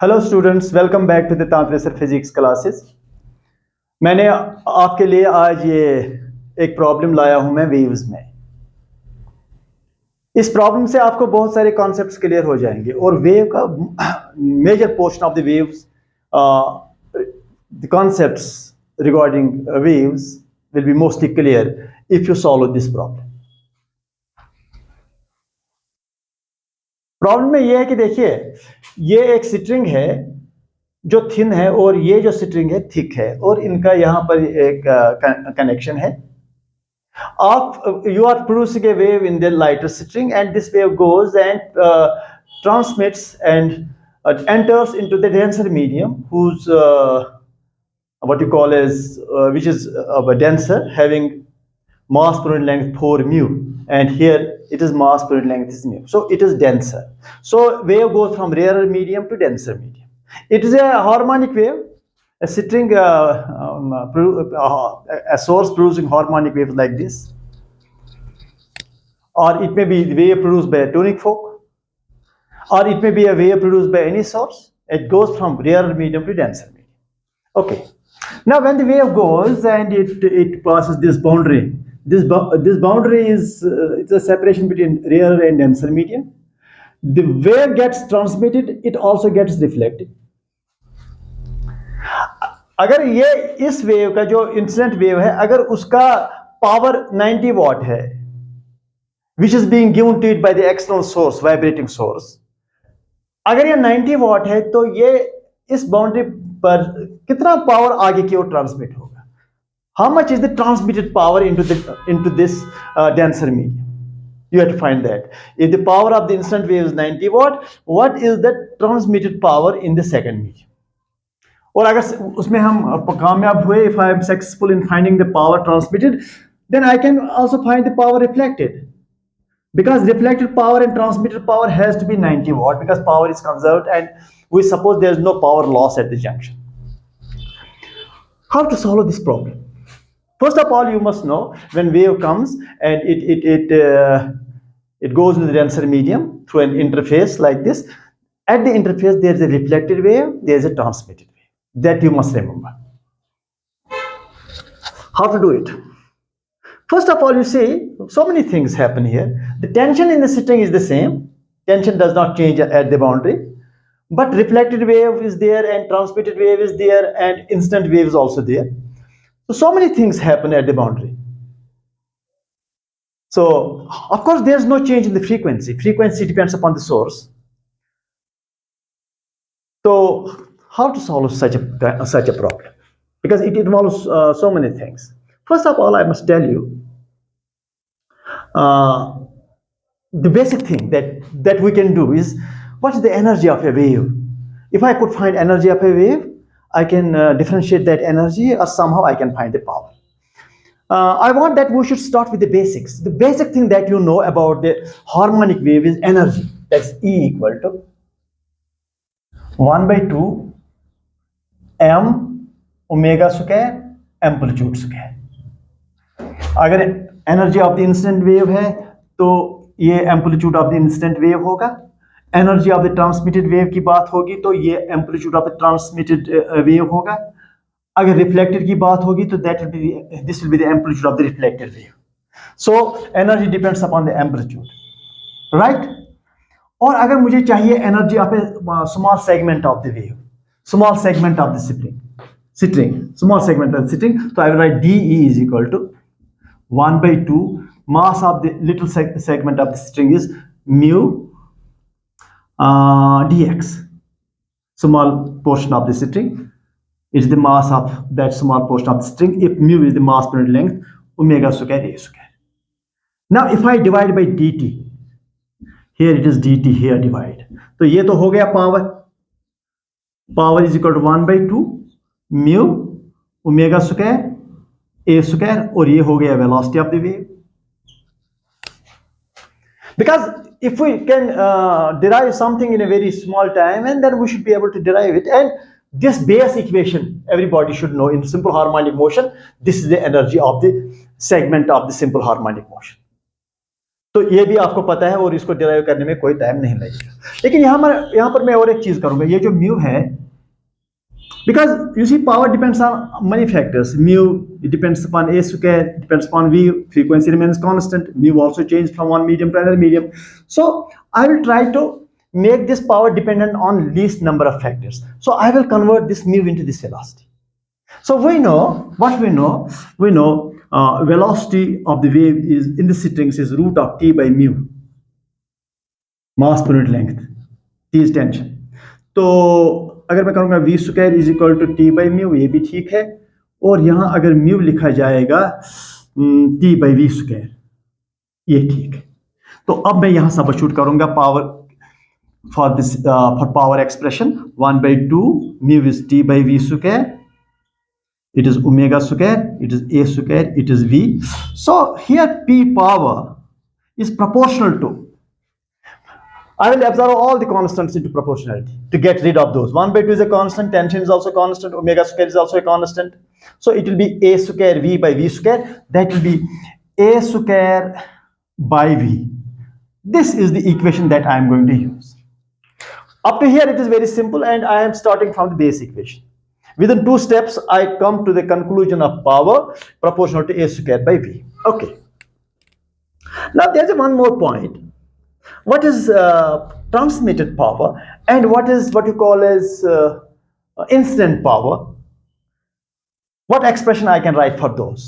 Hello students, welcome back to the Tantre sir physics classes. मैंने आपके लिए आज ये एक प्रॉब्लम लाया हूं मैं वेव्स में। इस प्रॉब्लम से आपको बहुत सारे कॉन्सेप्ट्स क्लियर हो जाएंगे और वेव का major portion of the waves, the concepts regarding waves will be mostly clear if you solve this problem. Problem में ये है कि देखिए, ये एक स्ट्रिंग है जो थिन है और ये जो स्ट्रिंग है थिक है और इनका यहां पर एक कनेक्शन है। आप you are producing a wave in the lighter string and this wave goes and transmits and enters into the denser medium whose what you call as which is a denser having mass per unit length 4 mu, and here it is mass per unit length is mu, so it is denser. So wave goes from rarer medium to denser medium. It is a harmonic wave, a string a source producing harmonic waves like this, or it may be wave produced by a tuning fork, or it may be a wave produced by any source. It goes from rarer medium to denser medium. Okay, now when the wave goes and it passes this boundary, this boundary is it's a separation between rarer and denser medium. The wave gets transmitted, it also gets reflected. अगर ये इस wave का जो incident wave है, अगर उसका power 90 वाट है which is being given to it by the external source, vibrating source, अगर ये 90 वाट है तो ये इस बाउंड्री पर कितना पावर आगे की ओर ट्रांसमिट होगा? How much is the transmitted power into this denser medium? You have to find that. If the power of the incident wave is 90 watt, what is the transmitted power in the second medium? और अगर उसमें हम कामयाब हुए, if I am successful in finding the power transmitted, then I can also find the power reflected, because reflected power and transmitted power has to be 90 watt because power is conserved and we suppose there is no power loss at the junction. How to solve this problem? First of all, you must know when wave comes and it goes into the denser medium through an interface like this. At the interface there is a reflected wave, there is a transmitted wave. That you must remember. How to do it? First of all, you see, so many things happen here. The tension in the string is the same. Tension does not change at the boundary. But reflected wave is there and transmitted wave is there and incident wave is also there. So many things happen at the boundary. So, of course, there is no change in the frequency. Frequency depends upon the source. So, how to solve such a problem? Because it involves so many things. First of all, I must tell you the basic thing that we can do is, what is the energy of a wave? If I could find energy of a wave, I can differentiate that energy, or somehow I can find the power. I want that we should start with the basics. The basic thing that you know about the harmonic wave is energy. That's E equal to 1 by 2 m omega square amplitude square. अगर energy of the incident wave है तो ये amplitude of the incident wave होगा। Energy of the transmitted wave की बात होगी तो ये amplitude of the transmitted wave होगा। अगर रिफ्लेक्टेड की बात होगी तो this will be the amplitude of the reflected wave. So energy depends upon the amplitude, right? और अगर मुझे चाहिए energy of a small segment of the wave, small segment of the string, small segment of the string, so I will write dE is equal to 1 by 2 mass of the little segment of the string is mu dx, small portion of the string is the mass of that small portion of the string. If mu is the mass per unit length, omega square a square. Now if I divide by dt, here it is dt, here divide, तो ये तो हो गया power is equal to 1 by 2 mu omega square a square, और ये हो गया velocity of the wave. Because if we can derive something in a very small time, and then we should be able to derive it, and this base equation everybody should know in simple harmonic motion. This is the energy of the segment of the simple harmonic motion. तो ये भी आपको पता है और इसको derive करने में कोई टाइम नहीं लगेगा। लेकिन यहां पर मैं और एक चीज करूंगा, ये जो म्यू है, because you see power depends on many factors. Mu, it depends upon a square, depends upon v, frequency remains constant, mu also changes from one medium to another medium. So I will try to make this power dependent on least number of factors. So I will convert this mu into this velocity. So we know what we know velocity of the wave is in the strings is root of t by mu, mass per unit length, t is tension. तो अगर मैं करूंगा v square is equal to T by mu, ये भी ठीक है, और यहां अगर म्यू लिखा जाएगा टी बाई वी स्क्वायर, ये ठीक है। तो अब मैं यहां सबस्टिट्यूट करूंगा power for this for power expression 1/2 mu is T by v square, it is omega square, it is a square, it is v. So here p power is proportional to, I will absorb all the constants into proportionality to get rid of those. 1/2 is a constant, tension is also constant, omega square is also a constant. So it will be a square v by v square. That will be a square by v. This is the equation that I am going to use. Up to here it is very simple, and I am starting from the base equation. Within 2 steps, I come to the conclusion of power proportional to a square by v. Okay. Now there's one more point. What is transmitted power and what is what you call as incident power? What expression I can write for those?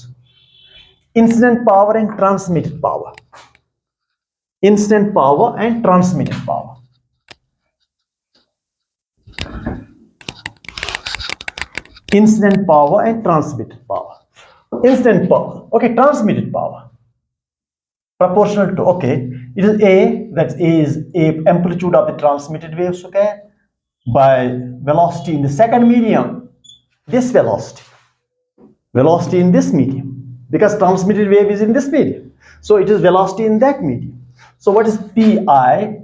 Incident power and transmitted power. Incident power and transmitted power. Incident power and transmitted power. Incident power. Okay, transmitted power. Proportional to, okay, it is a, that is a amplitude of the transmitted wave square by velocity in the second medium, this velocity in this medium, because transmitted wave is in this medium, so it is velocity in that medium. So what is pi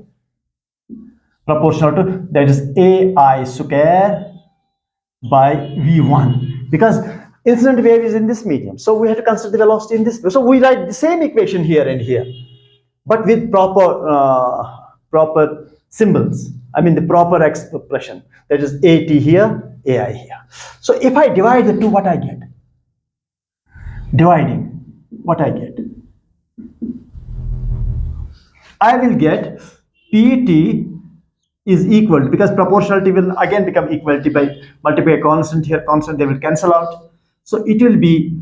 proportional to, that is ai square by v1, because incident wave is in this medium, so we have to consider the velocity in this. So we write the same equation here and here, but with proper symbols. I mean the proper expression, that is at here, ai here. So if I divide the two, what I get? Dividing, what I get? I will get pt is equal to, because proportionality will again become equality by multiply a constant here, constant, they will cancel out. So it will be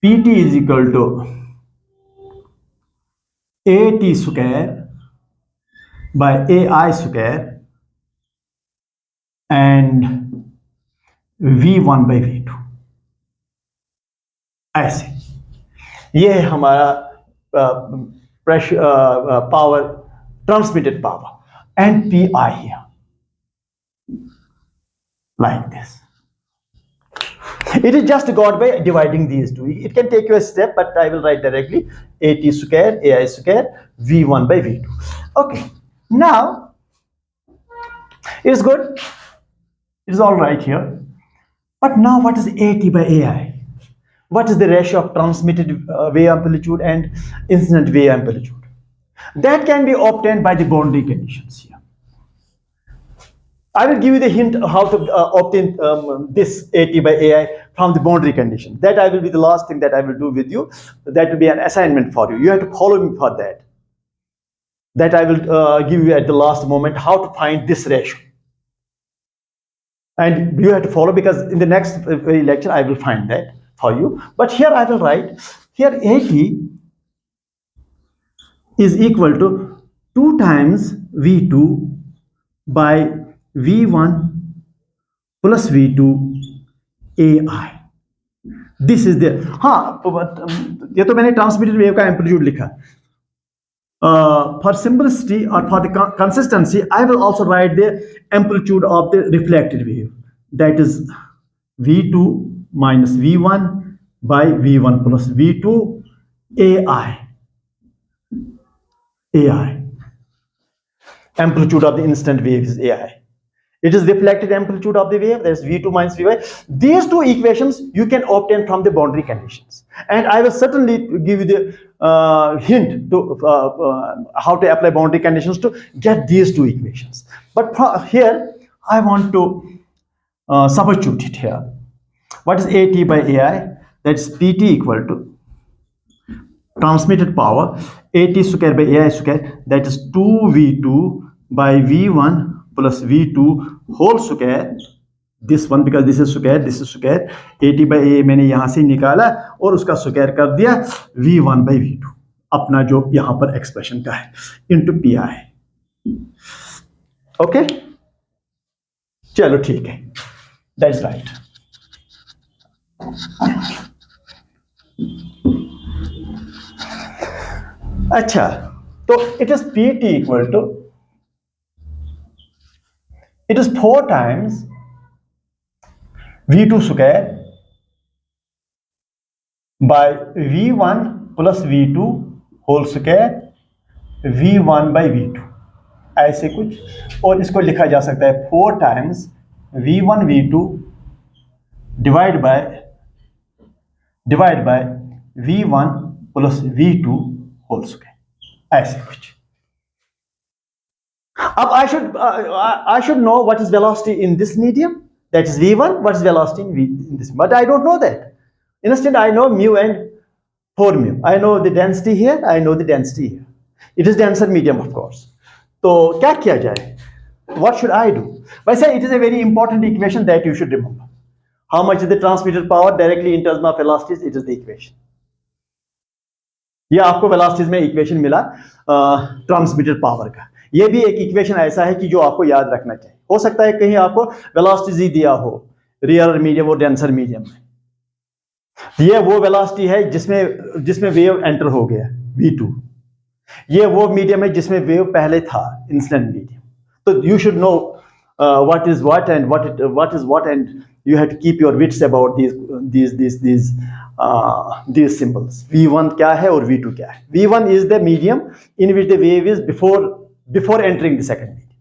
pt is equal to at square by ai square and v1 by v2. ऐसे ये है हमारा pressure power, transmitted power, and pi here, like this. It is just got by dividing these two. It can take you a step, but I will write directly at square ai square v1 by v2. Okay, now it is good, it is all right here, but now what is at by ai? What is the ratio of transmitted wave amplitude and incident wave amplitude? That can be obtained by the boundary conditions here. I will give you the hint how to obtain this at by ai from the boundary condition. That I will be the last thing that I will do with you. That will be an assignment for you. You have to follow me for that. That I will give you at the last moment how to find this ratio. And you have to follow, because in the next lecture I will find that for you. But here I will write, here at is equal to 2 times v2 by v1 plus v2 ai. This is the, हाँ ये तो मैंने transmitted wave का amplitude लिखा. For simplicity or for the consistency, I will also write the amplitude of the reflected wave, that is v2 minus v1 by v1 plus v2 ai. Amplitude of the instant wave is ai. It is reflected amplitude of the wave, that is V2 minus Vy. These two equations you can obtain from the boundary conditions. And I will certainly give you the hint to how to apply boundary conditions to get these two equations. But here, I want to substitute it here. What is AT by AI? That's PT equal to transmitted power AT square by AI square, that is 2V2 by V1 plus V2 whole square. This one, because this is square, this is square. AT by AI मैंने यहाँ से निकाला और उसका square कर दिया V1 by V2, अपना जो यहाँ पर एक्सप्रेशन का है, इंटू PI. ओके, चलो ठीक है, दैट्स राइट. अच्छा, तो it is PT equal to, it is 4 times V2 square by V1 plus V2 whole square V1 by V2, ऐसे कुछ. और इसको लिखा जा सकता है 4 times V1 V2 divide by V1 plus V2 whole square, ऐसे कुछ. अब I should know what is velocity in this medium, that is V1, what is velocity in this, but I don't know that. Instead, I know mu and 4 mu. I know the density here, I know the density here. It is denser medium, of course. तो क्या किया जाए? What should I do? By say, it is a very important equation that you should remember. How much is the transmitted power directly in terms of velocities? It is the equation. ये आपको velocities में equation मिला transmitted power का. ये भी एक equation ऐसा है कि जो आपको याद रखना चाहिए. हो सकता है कहीं आपको वेलोसिटीज ही दिया हो रियल मीडियम और डेंसर मीडियम में. ये वो वेलोसिटी है जिसमें वेव एंटर हो गया V2. ये वो मीडियम है जिसमें वेव पहले था, इंसिडेंट मीडियम. तो you should know what is what and you have to keep your wits about these symbols. V1 क्या है और V2 क्या है. V1 is the medium in which the wave is before entering the second medium,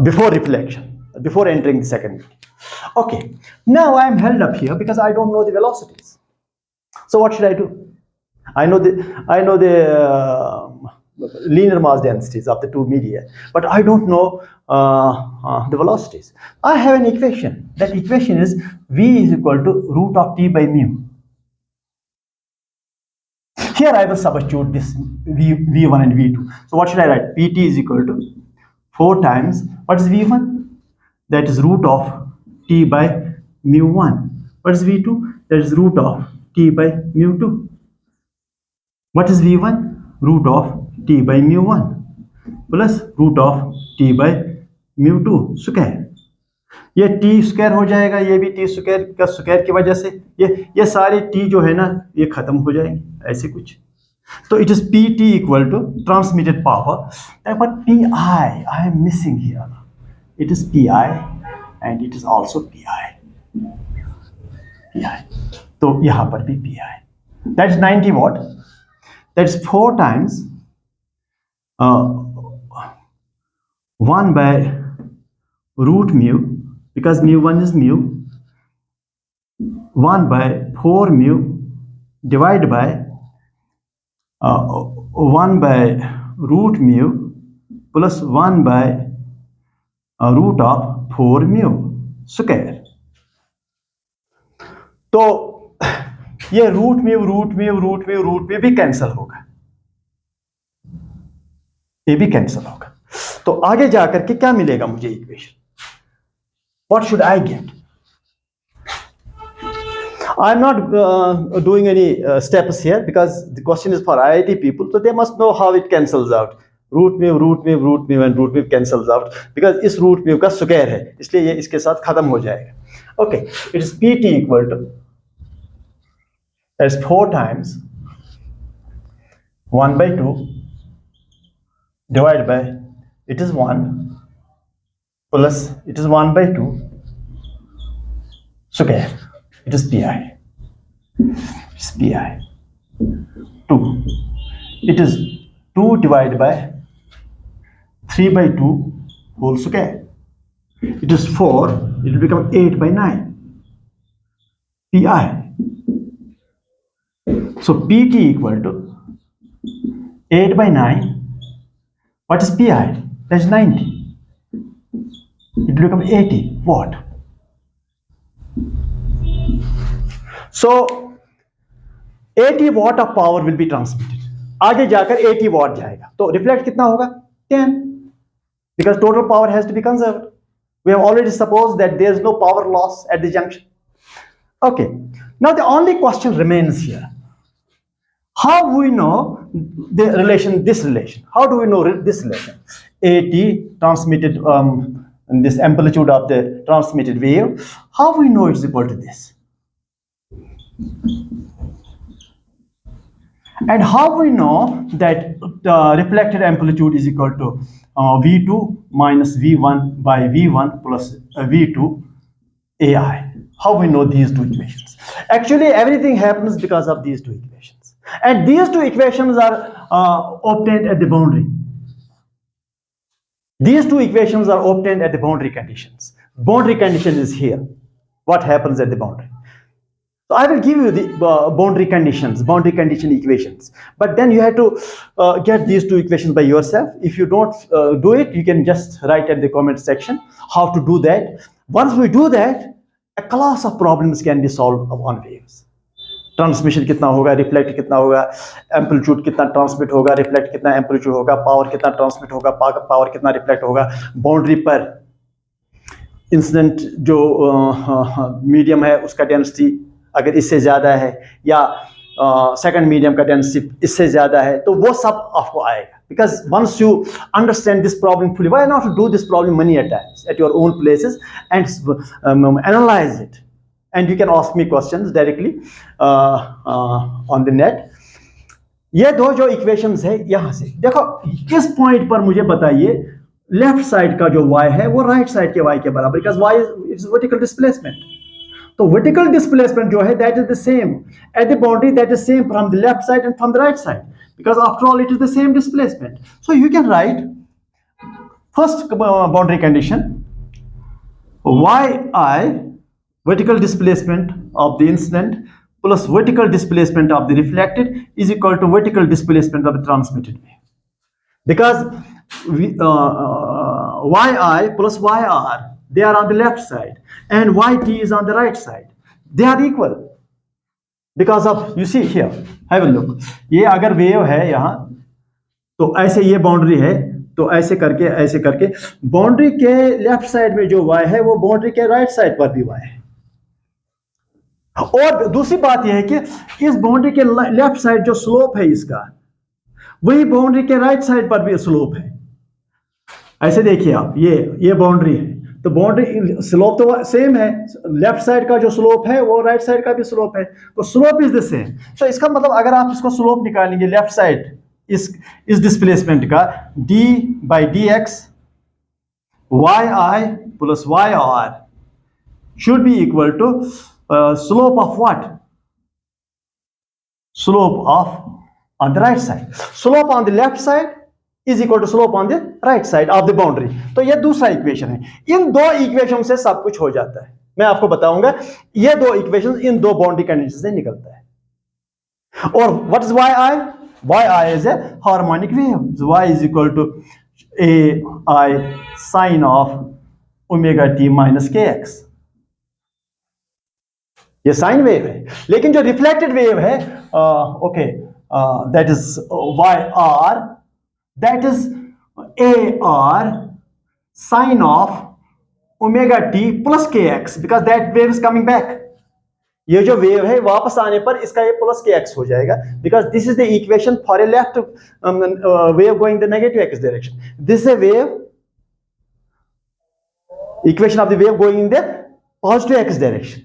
before reflection, before entering the second medium. Okay, now I am held up here because I don't know the velocities. So what should I do? I know the linear mass densities of the two media, but I don't know the velocities. I have an equation. That equation is V is equal to root of T by mu. Here I will substitute this V1 and V2. So what should I write? PT is equal to 4 times, what is V1? That is root of T by mu1. What is V2? That is root of T by mu2. What is V1? Root of T by mu1 plus root of T by mu2 square. ये T square हो जाएगा, ये भी T square का square की वजह से ये सारे T जो है ना ये खत्म हो जाएंगे, ऐसे कुछ. तो it is PT equal to transmitted power, but PI I am missing here. It is PI and it is also PI. तो यहाँ पर भी PI. That is 90 watt. That is 4 times 1 by root mu, because mu1 is mu, 1 by 4 mu divided by 1 by root mu plus 1 by root of 4 mu square. तो ये root mu भी cancel होगा, ये भी कैंसिल होगा. तो आगे जाकर के क्या मिलेगा मुझे equation? What should I get? I am not doing any steps here because the question is for IIT people, so they must know how it cancels out. Root mu and root mu cancels out because इस root mu का square है, इसलिए ये इसके साथ खत्म हो जाएगा. Okay, it is PT equal to as 4 times 1 by 2 divided by, it is 1 plus it is 1 by 2 square. It is PI. It's PI. 2. It is 2 divided by 3 by 2 whole square. It is 4, it will become 8 by 9 pi. So pt equal to 8 by 9. What is pi? That's 90. It will become 80 watt. So 80 watt of power will be transmitted. आगे जाकर 80 watt जाएगा, तो reflect कितना होगा? 10, because total power has to be conserved. We have already supposed that there is no power loss at the junction. Okay, now the only question remains here. How we know the relation, this relation? How do we know this relation? AT transmitted, this amplitude of the transmitted wave, how we know it's equal to this? And how we know that the reflected amplitude is equal to V2 minus V1 by V1 plus V2 AI? How we know these two equations? Actually, everything happens because of these two equations. And these two equations are obtained at the boundary. These two equations are obtained at the boundary conditions. Boundary condition is here. What happens at the boundary? So I will give you the boundary conditions, boundary condition equations. But then you have to get these two equations by yourself. If you don't do it, you can just write at the comment section how to do that. Once we do that, a class of problems can be solved on waves. Transmission कितना होगा, reflect कितना होगा, amplitude कितना transmit होगा, reflect कितना amplitude होगा, power कितना transmit होगा, पावर कितना रिफ्लेक्ट होगा, बाउंड्री पर इंसिडेंट जो मीडियम है उसका डेंसिटी अगर इससे ज़्यादा है या सेकंड मीडियम का डेंसिटी इससे ज़्यादा है, तो वो सब आपको आएगा. Because once you understand this problem fully, why not do this problem many a times at your own places and analyze it? And you can ask me questions directly on the net. ये दो जो equations है यहाँ से देखो, किस point पर मुझे बताइए लेफ्ट साइड का जो y है वो राइट साइड के y के बराबर, because y is vertical displacement. तो वर्टिकल डिस्प्लेसमेंट जो है that is the same at the boundary, that is same from the left side and from the right side, because after all it is the same displacement. So you can write first boundary condition yi vertical displacement of the incident plus vertical displacement of the reflected is equal to vertical displacement of the transmitted wave. Because yi plus yr, they are on the left side and yt is on the right side. They are equal because of, you see here, have a look. ये अगर wave है यहाँ तो ऐसे ये boundary है, तो ऐसे करके बाउंड्री के लेफ्ट साइड में जो y है वो बाउंड्री के राइट साइड पर भी y है. और दूसरी बात यह है कि इस बाउंड्री के लेफ्ट साइड जो स्लोप है इसका, वही बाउंड्री के राइट साइड पर भी स्लोप है. ऐसे देखिए आप, ये बाउंड्री है तो बाउंड्री स्लोप तो सेम है, लेफ्ट साइड का जो स्लोप है वो राइट साइड का भी स्लोप है, तो स्लोप इज द सेम. तो इसका मतलब अगर आप इसको स्लोप निकालेंगे लेफ्ट साइड इस डिस्प्लेसमेंट का, d by dx yi plus yr should be equal to slope of what? Slope of on the right side. Slope on the left side is equal to slope on the right side of the boundary. तो ये दूसरा equation है. इन दो equation से सब कुछ हो जाता है. मैं आपको बताऊंगा ये दो इक्वेशन इन दो बाउंड्री कंडीशन से निकलता है. और what is yi? yi is a harmonic wave. So y is equal to ai sine of omega t minus kx. ये साइन वेव है, लेकिन जो रिफ्लेक्टेड वेव है okay that is yr, that is ar sine of omega t plus kx, because that wave is coming back. ये जो wave है वापस आने पर इसका ये प्लस kx हो जाएगा, because this is the equation for a left wave going the negative x direction. This is a wave equation of the wave going in the positive x direction.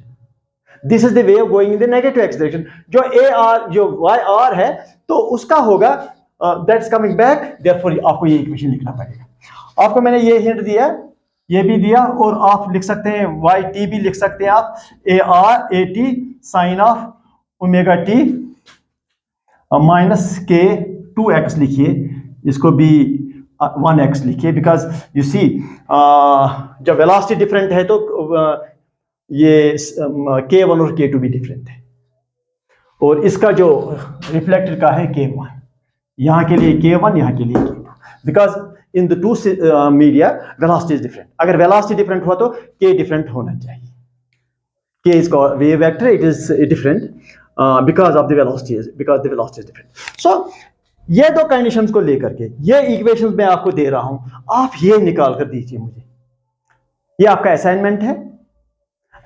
This is the wave going in the negative x direction. जो ar जो yr है तो उसका होगा that is coming back, therefore आपको ये equation लिखना पड़ेगा. आपको मैंने ये हिंट दिया, ये भी दिया, और आप लिख सकते हैं yt भी लिख सकते हैं आप, at sine of omega t minus k 2x लिखिए, इसको भी 1x लिखिए, बिकॉज यू सी जब वेलोसिटी डिफरेंट है तो ये k1 और k2 भी डिफरेंट है, और इसका जो रिफ्लेक्टेड का है k1, यहाँ के लिए k1, यहाँ के लिए k2, because in the two media velocity is different. अगर वेलोसिटी डिफरेंट हुआ तो k डिफरेंट होना चाहिए. k is wave vector, it is different because of the velocity is different. So ये दो कंडीशंस को लेकर के ये इक्वेशंस मैं आपको दे रहा हूं, आप ये निकाल कर दीजिए मुझे. ये आपका असाइनमेंट है,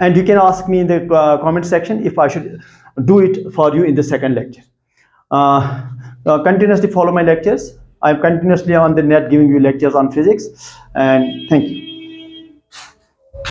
and you can ask me in the comment section if I should do it for you in the second lecture. Continuously follow my lectures. I'm continuously on the net giving you lectures on physics, and thank you.